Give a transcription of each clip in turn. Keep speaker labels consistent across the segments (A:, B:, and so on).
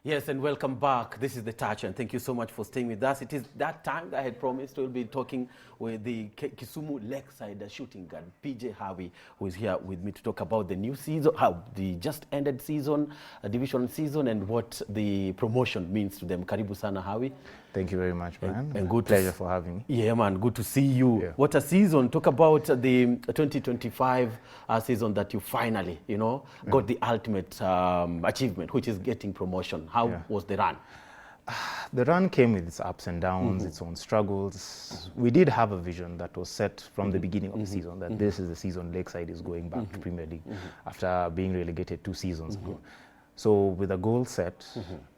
A: Yes, and welcome back. This is The Touch, and thank you so much for staying with us. It is that time that I had promised. We'll be talking with the Kisumu Lakeside shooting guard, PJ Harvey, who is here with me to talk about the new season, how the just ended season, division season, and what the promotion means to them. Karibu sana, Harvey.
B: Thank you very much, man.
A: And good
B: pleasure for having me.
A: Yeah, man, good to see you.
B: Yeah.
A: What a season. Talk about the 2025 season that you finally, got the ultimate achievement, which is getting promotion. How was the run?
B: The run came with its ups and downs, its own struggles. We did have a vision that was set from the beginning of the season, that this is the season Lakeside is going back to Premier League after being relegated 2 seasons ago. So with a goal set,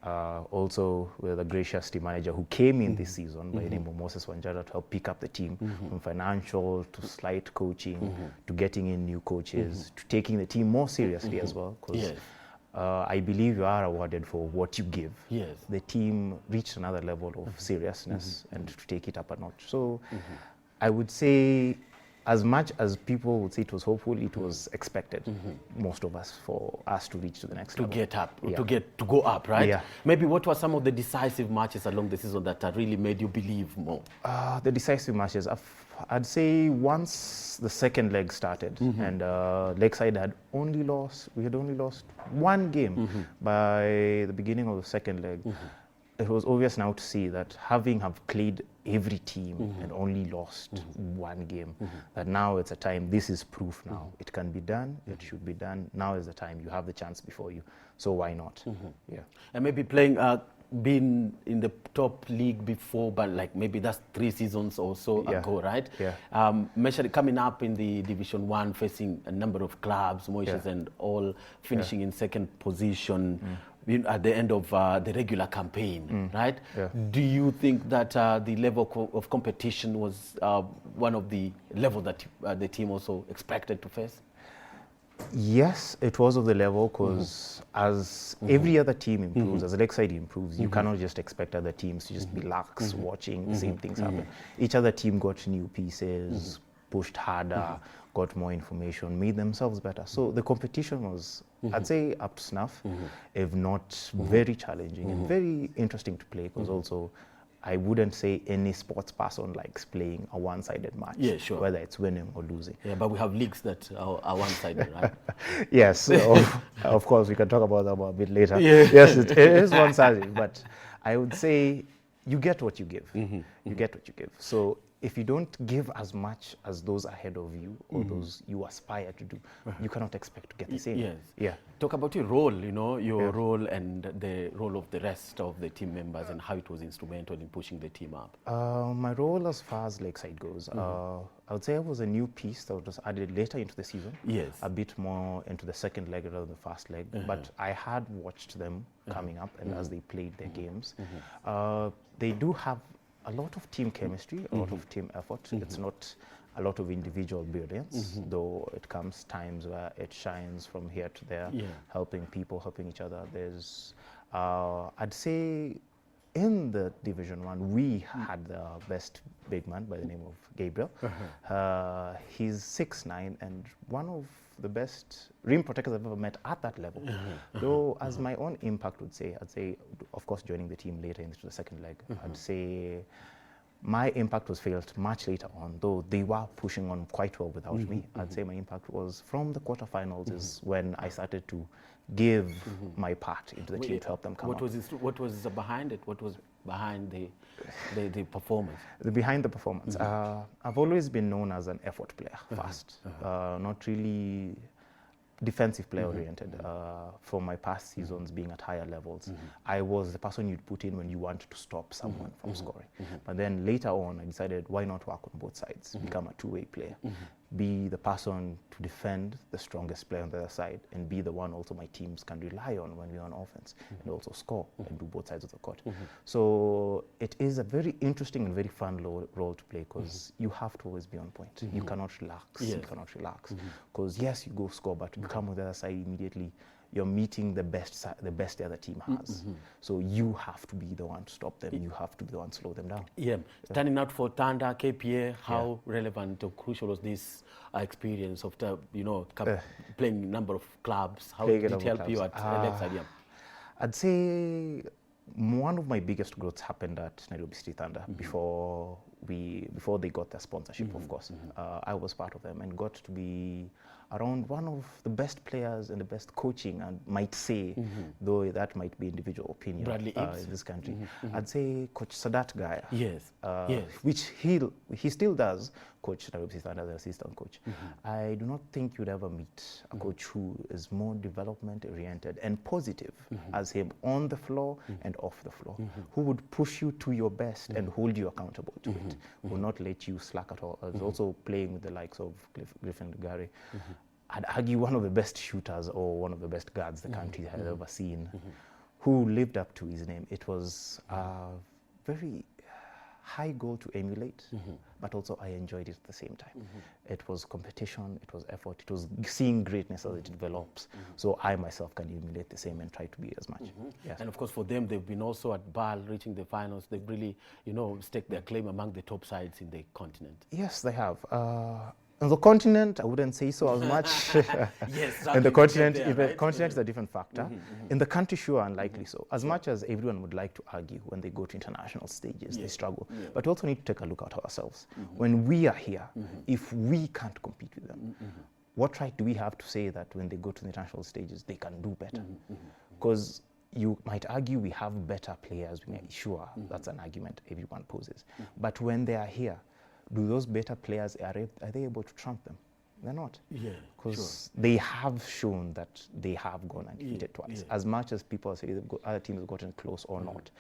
B: also with a gracious team manager who came in this season by the name of Moses Wanjara to help pick up the team from financial to slight coaching to getting in new coaches to taking the team more seriously as well. Because I believe you are awarded for what you give.
A: Yes.
B: The team reached another level of seriousness and to take it up a notch. So I would say, as much as people would say it was hopeful, it was expected, most of us, for us to reach to the next level.
A: To get up, to go up, right?
B: Yeah.
A: Maybe what were some of the decisive matches along the season that really made you believe more?
B: The decisive matches, I'd say once the second leg started and Lakeside had only lost 1 game by the beginning of the second leg. It was obvious now to see that having played every team and only lost 1 game, that now it's a time, this is proof now. It can be done, it should be done. Now is the time, you have the chance before you. So why not? Yeah.
A: And maybe playing, been in the top league before, but like maybe that's 3 seasons or so ago, right?
B: Yeah.
A: Measuring coming up in the Division 1, facing a number of clubs, Moishes and all, finishing in second position. At the end of the regular campaign, right?
B: Yeah.
A: Do you think that the level of competition was one of the level that the team also expected to face?
B: Yes, it was of the level, because as every other team improves, as Lakeside improves, you cannot just expect other teams to just relax watching the same things happen. Each other team got new pieces, pushed harder, got more information, made themselves better. So the competition was, I'd say, up to snuff, if not very challenging and very interesting to play, because also I wouldn't say any sports person likes playing a one-sided match, whether it's winning or losing. Yeah,
A: but we have leagues that are one-sided, right?
B: Yes, of course, we can talk about that a bit later. Yes, it is one-sided, but I would say you get what you give. You get what you give. So if you don't give as much as those ahead of you or those you aspire to do, you cannot expect to get the same.
A: Yes.
B: Yeah.
A: Talk about your role, your role and the role of the rest of the team members and how it was instrumental in pushing the team up.
B: My role as far as Lakeside goes, I would say I was a new piece that was added later into the season.
A: Yes.
B: A bit more into the second leg rather than the first leg. But I had watched them coming up and as they played their games. They do have a lot of team chemistry, a lot of team effort. It's not a lot of individual brilliance, though it comes times where it shines from here to there, helping people, helping each other. There's, I'd say, in the Division 1, we had the best big man by the name of Gabriel. He's 6'9" and one of the best rim protectors I've ever met at that level. Though, as my own impact would say, I'd say, of course, joining the team later into the second leg, I'd say my impact was felt much later on, though they were pushing on quite well without me. I'd say my impact was from the quarterfinals is when I started to give my part into the team to help them come up.
A: What was behind it? What was behind the performance?
B: Behind the performance, I've always been known as an effort player first, not really defensive player oriented. From my past seasons being at higher levels, I was the person you'd put in when you wanted to stop someone from scoring. But then later on, I decided, why not work on both sides, become a two-way player, be the person to defend the strongest player on the other side, and be the one also my teams can rely on when we're on offense, and also score and do both sides of the court. So it is a very interesting and very fun role to play, because you have to always be on point. You cannot relax. You cannot relax. Because yes, you go score, but to come on the other side immediately, you're meeting the best the other team has. So you have to be the one to stop them. You have to be the one to slow them down.
A: Yeah. Standing out for Thunder, KPA, how relevant or crucial was this experience of playing a number of clubs? How did it help you at Lakeside?
B: I'd say one of my biggest growths happened at Nairobi City Thunder before they got their sponsorship, of course. I was part of them and got to be around one of the best players and the best coaching, and might say, though that might be individual opinion in this country. I'd say Coach Sadat Gaya.
A: Yes. Yes.
B: Which he still does coach Nairobi City Thunder as an assistant coach. I do not think you'd ever meet a coach who is more development oriented and positive as him on the floor and off the floor, who would push you to your best and hold you accountable to it, will not let you slack at all. I was also playing with the likes of Griffin Gary. I'd argue one of the best shooters or one of the best guards the country has ever seen, who lived up to his name. It was a very high goal to emulate, but also I enjoyed it at the same time. It was competition, it was effort, it was seeing greatness as it develops. So I myself can emulate the same and try to be as much. Yes.
A: And of course, for them, they've been also at BAL, reaching the finals. They've really, staked their claim among the top sides in the continent.
B: Yes, they have. On the continent, I wouldn't say so as much.
A: Yes,
B: in the continent, continent is a different factor. In the country, sure, unlikely so. As much as everyone would like to argue when they go to international stages, they struggle. But we also need to take a look at ourselves. When we are here, if we can't compete with them, what right do we have to say that when they go to the international stages, they can do better? Because you might argue we have better players. Sure, that's an argument everyone poses. But when they are here, do those better players, are they able to trump them? They're not. Yeah, because they have shown that they have gone undefeated twice. As much as people say other teams have gotten close or not,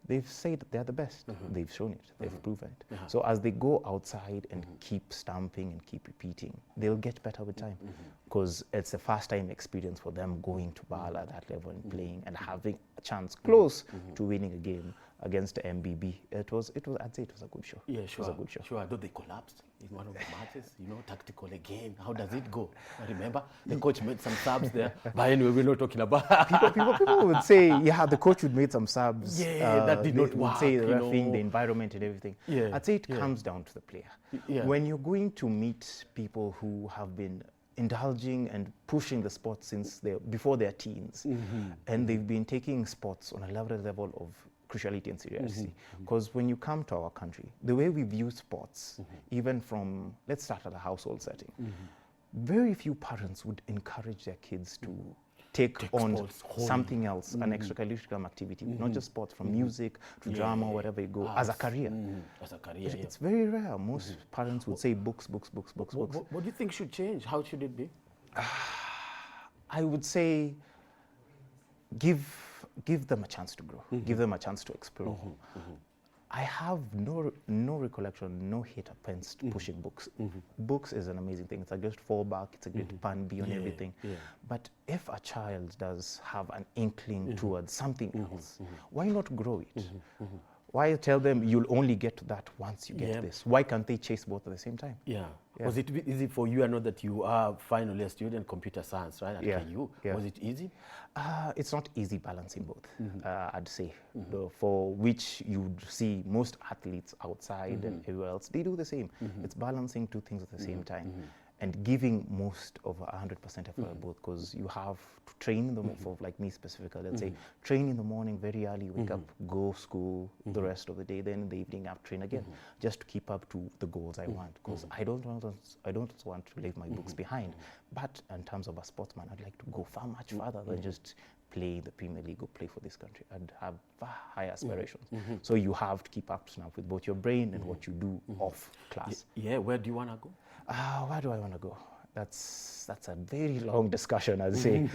B: they've said they're the best. They've shown it. They've proven it. So as they go outside and keep stamping and keep repeating, they'll get better with time. Because it's a first-time experience for them going to BAL at that level and playing and having a chance close to winning a game against the MBB. I'd say it was a good show. Yeah, sure. It was a good show.
A: Sure, though they collapsed in one of the matches, tactical again. How does it go? I remember the coach made some subs there. But anyway, we're not talking about
B: people would say, yeah, the coach would made some subs.
A: Yeah, that did not work.
B: Would say the refereeing, the environment and everything. Yeah, I'd say it comes down to the player. Yeah. When you're going to meet people who have been indulging and pushing the sport since before their teens, and they've been taking sports on a level of cruciality and seriously. Because when you come to our country, the way we view sports, even from, let's start at a household setting, very few parents would encourage their kids to take on something else, an extracurricular activity, not just sports, from music to drama, whatever you go, as a career.
A: As a career,
B: It's very rare. Most parents would say books. What
A: do you think should change? How should it be?
B: I would say give them a chance to grow, give them a chance to explore. I have no recollection, no hate against pushing books. Books is an amazing thing. It's a great fallback, it's a great pan beyond everything. But if a child does have an inkling towards something else, why not grow it? Why tell them you'll only get to that once you get this? Why can't they chase both at the same time?
A: Was it easy for you? I know that you are finally a student computer science, right? At KU. Was it easy?
B: It's not easy balancing both, I'd say. For which you'd see most athletes outside and everywhere else, they do the same. It's balancing two things at the same time. And giving most of 100% effort at both, because you have to train in the morning, for like me specifically, let's say, train in the morning very early, wake up, go school the rest of the day, then in the evening I have to train again, just to keep up to the goals I want, because I don't want to leave my books behind. But in terms of a sportsman, I'd like to go much further than just play the Premier League or play for this country. I'd have far higher aspirations. So you have to keep up now with both your brain and what you do off class.
A: Yeah, where do you want to go?
B: Where do I want to go? That's a very long discussion, I'd say.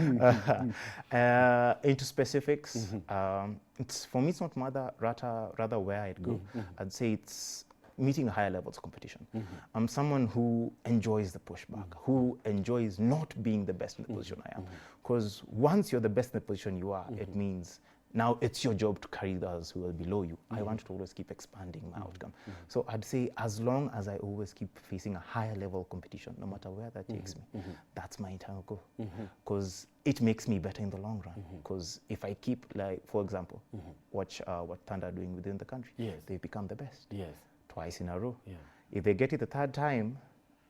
B: Into specifics, for me, it's not rather where I'd go. I'd say it's meeting higher levels of competition. I'm someone who enjoys the pushback, who enjoys not being the best in the position I am. Because once you're the best in the position you are, it means now it's your job to carry those who are below you. I want to always keep expanding my outcome. So I'd say as long as I always keep facing a higher level of competition, no matter where that takes me, that's my internal goal. Because it makes me better in the long run. Because if I keep, like, for example, watch what Thunder are doing within the country, they've become the best. Twice in a row. If they get it the third time,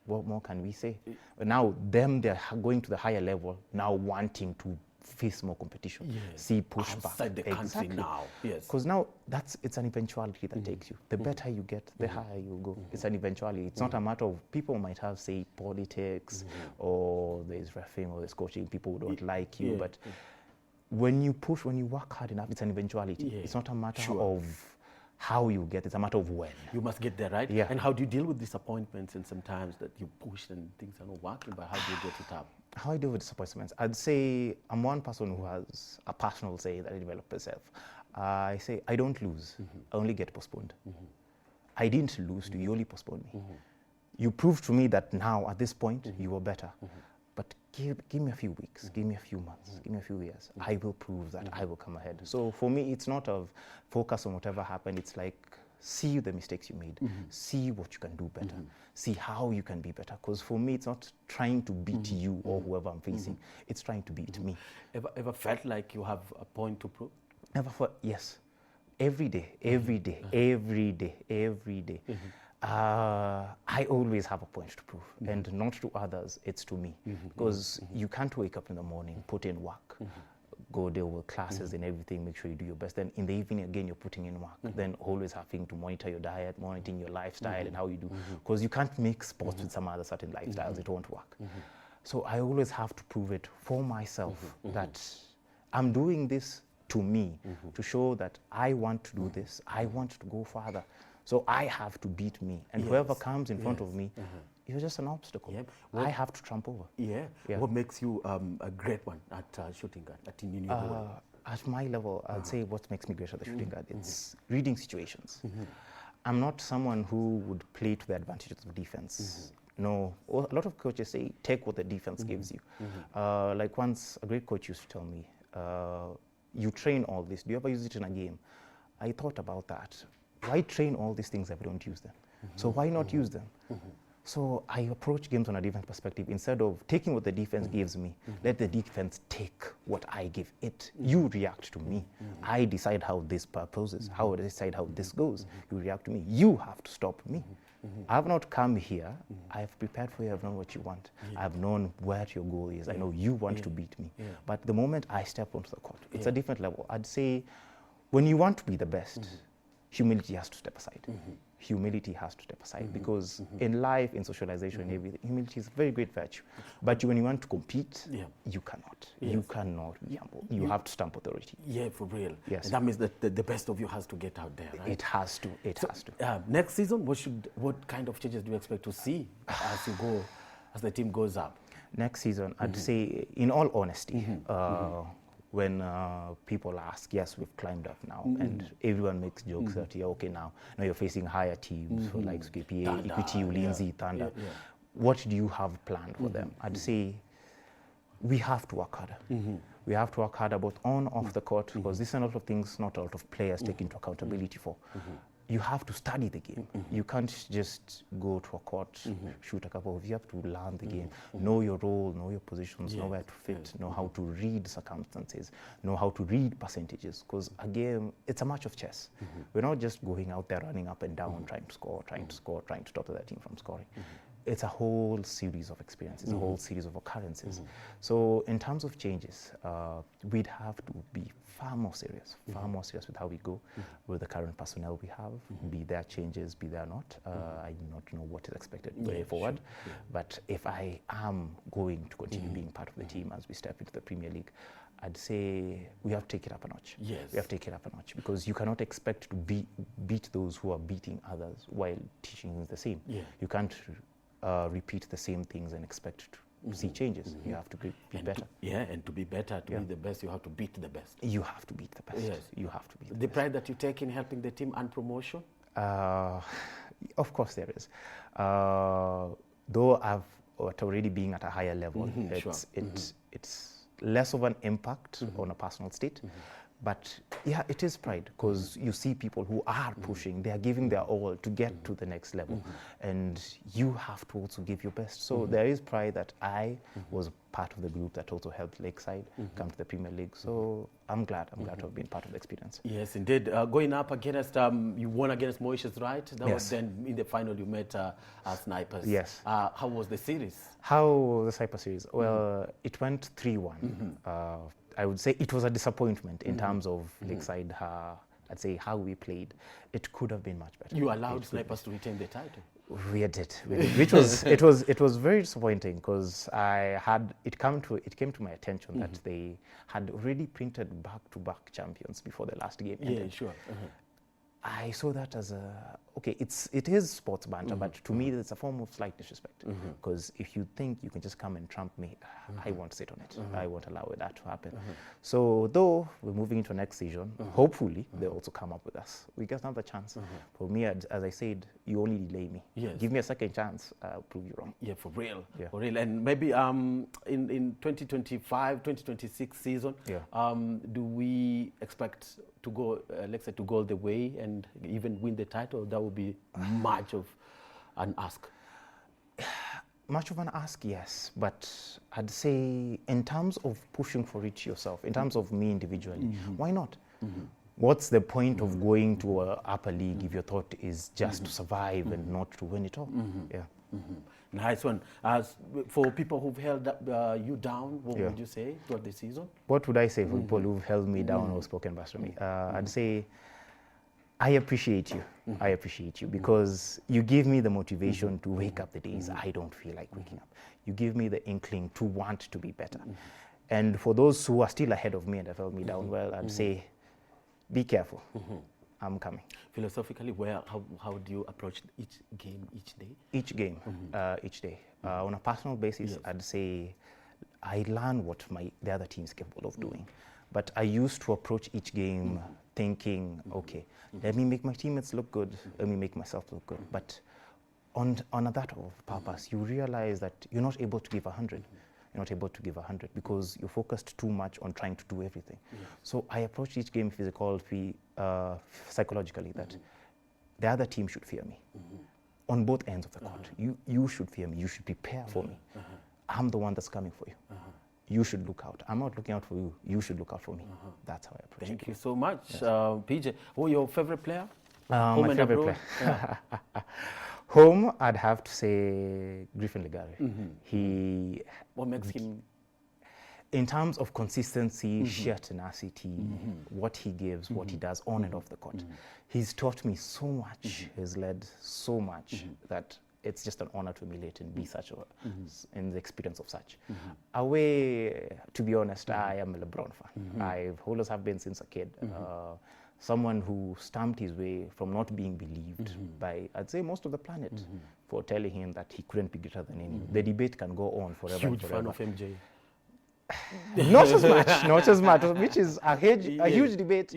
B: what more can we say? Now they're going to the higher level, now wanting to face more competition,
A: Yeah.
B: see pushback.
A: Outside the country now. Yes.
B: Because now it's an eventuality that takes you. The better you get, the higher you go. It's an eventuality. It's not a matter of, people might have, say, politics, or there's reffing, or there's coaching, people who don't like you, but when you push, when you work hard enough, it's an eventuality.
A: Yeah.
B: It's not a matter of how you get, it's a matter of when.
A: You must get there, right?
B: Yeah.
A: And how do you deal with disappointments and sometimes that you push and things are not working, but how do you get it up?
B: How I deal with disappointments? I'd say I'm one person who has a personal saying that I developed myself. I say, I don't lose, I only get postponed. I didn't lose to you, you only postponed me. You proved to me that now, at this point, you are better. But give me a few weeks, give me a few months, give me a few years. I will prove that I will come ahead. So for me, it's not of focus on whatever happened. It's like, see the mistakes you made, see what you can do better, see how you can be better. Because for me, it's not trying to beat you or whoever I'm facing. It's trying to beat me.
A: Ever felt like you have a point to prove?
B: Never felt, yes. Every day, every day, every day, every day. I always have a point to prove, and not to others, it's to me. Because you can't wake up in the morning, put in work, go deal with classes and everything, make sure you do your best. Then in the evening, again, you're putting in work. Then always having to monitor your diet, monitoring your lifestyle and how you do. Because you can't make sports with some other certain lifestyles, it won't work. So I always have to prove it for myself that I'm doing this to me, to show that I want to do this, I want to go further. So I have to beat me. And whoever comes in front of me, you're just an obstacle.
A: Yep.
B: I have to trump over.
A: Yeah. What makes you a great one at shooting guard, at in your role?
B: At my level, I'd say what makes me great at the shooting guard, it's reading situations. I'm not someone who would play to the advantages of defense. No, a lot of coaches say, take what the defense gives you. Like once, a great coach used to tell me, you train all this, do you ever use it in a game? I thought about that. Why train all these things if I don't use them? So why not use them? So I approach games on a different perspective. Instead of taking what the defense gives me, let the defense take what I give it. You react to me. I decide how this purposes, how I decide how this goes. You react to me. You have to stop me. I have not come here. I have prepared for you. I've known what you want. I've known where your goal is. I know you want to beat me. But the moment I step onto the court, it's a different level. I'd say when you want to be the best, humility has to step aside. Humility has to step aside because in life, in socialization, and everything, humility is a very great virtue. But when you want to compete, you cannot. You cannot be humble. You have to stamp authority.
A: Yeah, for real.
B: Yes.
A: And that means that the best of you has to get out there, right?
B: It has to. It has to.
A: Next season, what kind of changes do you expect to see as the team goes up?
B: Next season, I'd say, in all honesty, when people ask, yes, we've climbed up now, and everyone makes jokes that, yeah, okay, now you're facing higher teams for like KPA, Equity, Ulinzi, Thunder. What do you have planned for them? I'd say we have to work harder. We have to work harder both on and off the court, because these are a lot of things not a lot of players take into accountability for. You have to study the game. You can't just go to a court, shoot a couple of, you have to learn the game, know your role, know your positions, know where to fit, know how to read circumstances, know how to read percentages, because again, it's a match of chess. We're not just going out there running up and down, trying to score, trying to stop the other team from scoring. It's a whole series of experiences, a whole series of occurrences. So in terms of changes, we'd have to be far more serious with how we go with the current personnel we have, be there changes, be there not. I do not know what is expected going forward, but if I am going to continue being part of the team as we step into the Premier League, I'd say we have to take it up a notch.
A: Yes.
B: We have to take it up a notch, because you cannot expect to beat those who are beating others while teaching the same. You can't repeat the same things and expect to see changes. You have to be better.
A: And to be better, to be the best, you have to beat the best.
B: You have to beat the best.
A: Yes.
B: You have to beat the
A: The
B: best.
A: pride that you take in helping the team and promotion?
B: Of course there is. Though I've already being at a higher level, it's less of an impact on a personal state. But yeah, it is pride, because you see people who are pushing, they are giving their all to get to the next level. And you have to also give your best. So there is pride that I was part of the group that also helped Lakeside come to the Premier League. So I'm glad to have been part of the experience.
A: Yes, indeed. Going up against, you won against Mauritius, right? That was then in the final you met Snipers.
B: Yes.
A: How was the series?
B: How was the Cyprus series? Well, it went 3-1. I would say it was a disappointment in terms of Lakeside. I'd say how we played. It could have been much better.
A: You allowed Snipers to retain the title.
B: We did, which was it was very disappointing because it came to my attention that they had already printed back-to-back champions before the last game ended.
A: Yeah, sure.
B: I saw that as it is sports banter, but to me it's a form of slight disrespect. Because if you think you can just come and trump me, I won't sit on it. I won't allow that to happen. So though we're moving into next season, hopefully they'll also come up with us. We get another chance. For me, as I said, you only delay me.
A: Yes.
B: Give me a second chance, I'll prove you wrong.
A: Yeah, for real.
B: Yeah.
A: For real. And maybe in 2025, 2026 season, do we expect to go Lakeside to go all the way and even win the title? That would be much of an ask.
B: Much of an ask, yes, but I'd say in terms of pushing for it yourself, in terms of me individually, why not? What's the point of going to an upper league if your thought is just to survive and not to win it all? Yeah.
A: Nice one. For people who've held you down, what would you say throughout the season?
B: What would I say for people who've held me down or spoken back to me? I'd say I appreciate you. I appreciate you because you give me the motivation to wake up the days I don't feel like waking up. You give me the inkling to want to be better. And for those who are still ahead of me and have held me down, well, I'd say, be careful. I'm coming.
A: Philosophically, how do you approach each game each day?
B: Each game, each day. On a personal basis, I'd say I learn what the other team is capable of doing. But I used to approach each game thinking, okay, let me make my teammates look good, let me make myself look good. But on that of purpose, you realize that you're not able to give 100. You're not able to give 100 because you're focused too much on trying to do everything. So I approach each game psychologically that the other team should fear me. On both ends of the court. You should fear me. You should prepare for me. I'm the one that's coming for you. You should look out. I'm not looking out for you. You should look out for me. That's how I approach it.
A: Thank you so much. Yes. PJ, who's your favorite player?
B: My favorite player. Home, I'd have to say Griffin Ligari.
A: What makes him?
B: In terms of consistency, sheer tenacity, what he gives, what he does on and off the court. He's taught me so much, he's led so much that it's just an honor to emulate and be such in the experience of such. Away, to be honest, I am a LeBron fan. I've always have been since a kid. Someone who stamped his way from not being believed by, I'd say, most of the planet for telling him that he couldn't be greater than anyone. The debate can go on forever and forever.
A: Huge fan of MJ.
B: Not as much, which is a huge debate.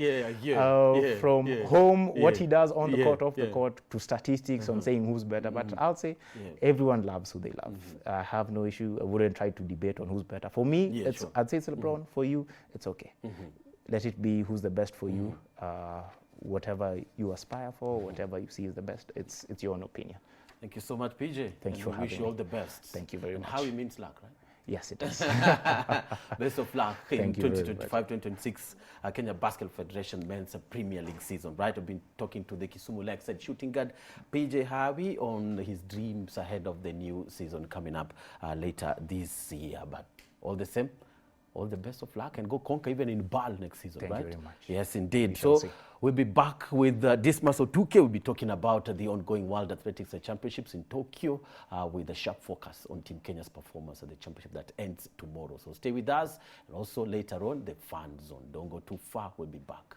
B: From home, what he does on the court, off the court, to statistics on saying who's better. But I'll say everyone loves who they love. I have no issue. I wouldn't try to debate on who's better. For me, I'd say it's LeBron. For you, it's okay. Let it be who's the best for you. Whatever you aspire for, whatever you see is the best, it's your own opinion.
A: Thank you so much, PJ.
B: Thank you for having me.
A: Wish you all the best.
B: Thank you very much.
A: How it means luck, right?
B: Yes, it does.
A: Best of luck in 2025-2026 Kenya Basketball Federation Men's Premier League season, right? I've been talking to the Kisumu Lakeside shooting guard PJ Harvey on his dreams ahead of the new season coming up later this year. But all the same, all the best of luck and go conquer even in BAL next season, right?
B: Thank you very much.
A: Yes, indeed. So we'll be back with Dismas Otuke. We'll be talking about the ongoing World Athletics Championships in Tokyo with a sharp focus on Team Kenya's performance at the championship that ends tomorrow. So stay with us. And also later on, the Fan Zone. Don't go too far. We'll be back.